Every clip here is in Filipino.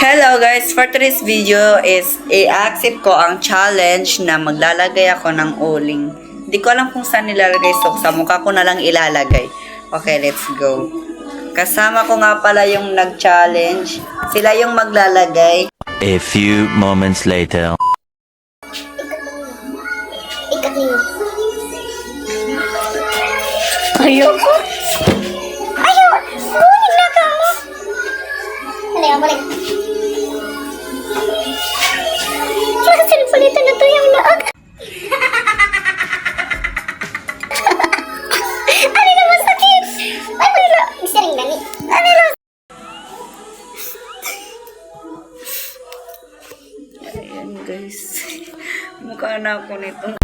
Hello guys, for today's video is i-accept ko ang challenge na maglalagay ako ng uling. Hindi ko alam kung saan nilalagay, so sa mukha ko na lang ilalagay. Okay, let's go. Kasama ko nga pala yung nag-challenge. Sila yung maglalagay. A few moments later. Ayoko. Ayoko. Buling na ka mo. Balik. Palitan na to yung laag. Ano naman sakit? Ay, wala. Misaring gani. Ano naman? Ayan guys. Mukha na ako nito.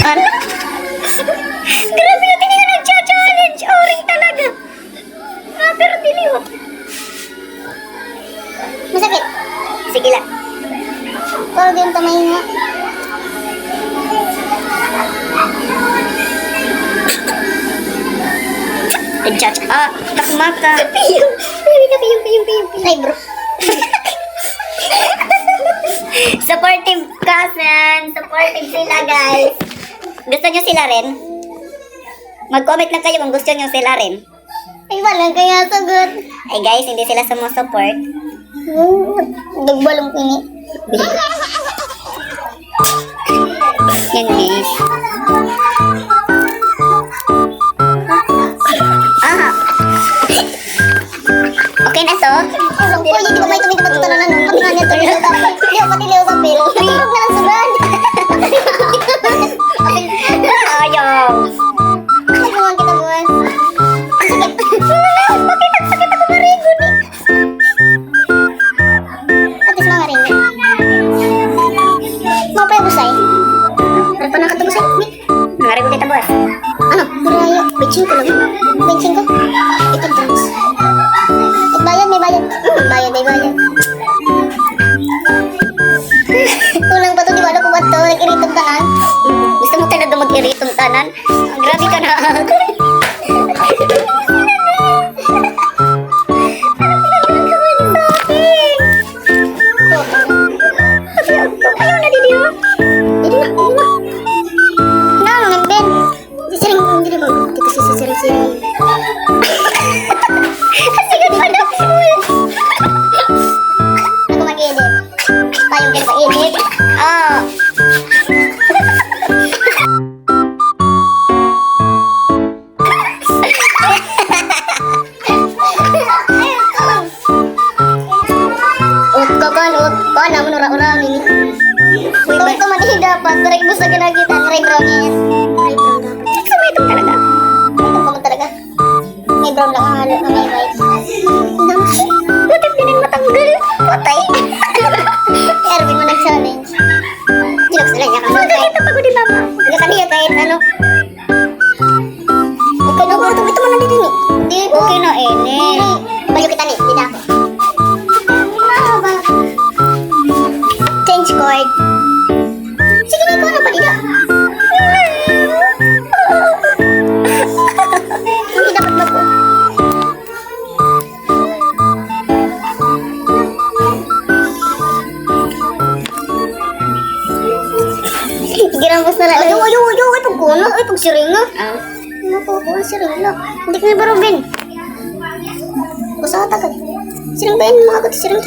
Ano? Grabe natin yung nag-challenge. Oring talaga. Pero diliwat. Masakit? Sige lang. Pero di yung tamay nga. Nag-judge. Takmaka. Piyong. Ay bro. Supportive cousin. Supportive sila guys. Gusto nyo sila rin? Mag-comment lang kayo kung gusto nyo sila rin. Ay, walang kaya sagot. Ay guys, hindi sila sumusupport. Dagbalong ini. Yan guys. Okay na to? Hindi ko may tumingin pa tutunan ng patunan niya to. Hindi ako matiliw sa pil. Hirap na lang sulan. Ayaw. Nagawa kita buwan. Bakit ang sakit ako marigo ni? Atis mga ringa. Mau pa yung busay? Ano pa nakatubusay? Marigo kita buwan. Ano? Buraya. Benching ko lang. Benching ko? Ito drugs. Bayad, may bayad. May bayad. Kulang pa to, di ba? Ano ko ba to? Nag-iritong tanan? Gusto mo talaga mag-iritong tanan? Grabe ka na. Ayaw na, Didi mo. Didi na. Nangan, Ben. Sisiring, Didi mo. Dito si sisiring. Sigat pa na. Ako mag-edit. Payong ka pa-edit. Paano mo nura-ura ini? Ito mati dapat. Tarik mo sa ginagitan. Ray brown yan. Ray brown dapat. Sa may itong talaga? Itong kamang talaga? May brown lang ang halo na may white. Buti pinin matanggal. Patay. Erwin mo nag-challenge. Jokes na lang niya kami. Magkakit na pagod di mama. Hindi kaniya kahit ano. Okay na. Ito mo nandito ni. Hindi. Okay na eh. Bayo kita ni. Hindi na ako. Change cord. Sige na, ikaw na pa dito. Hindi dapat mapo. Ginambos na lang. Ayaw. Ay, pagkuno. Ay, pagsiringa. Ano po, ang siringa. Hindi ko na ba, Robin? Basta ka tagad. Siring ba yun? Mga siring.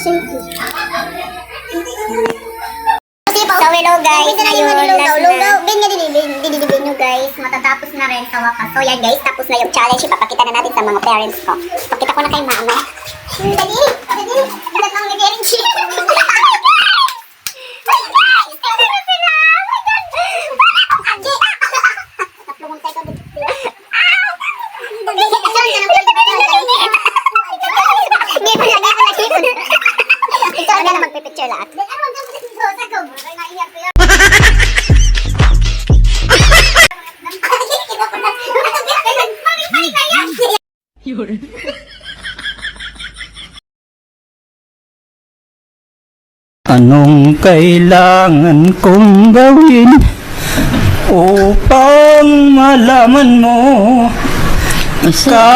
So hello guys, ngayon lugaw. Ben nga dinibin nyo guys. Matatapos na rin sa wakas. So yan guys, tapos na yung challenge. Ipapakita na natin sa mga parents ko. Pakita ko na kay mama. Dali. Bigat ang nag-challenge. Ito na magpipicture lahat. Anong kailangan kong gawin upang malaman mo ka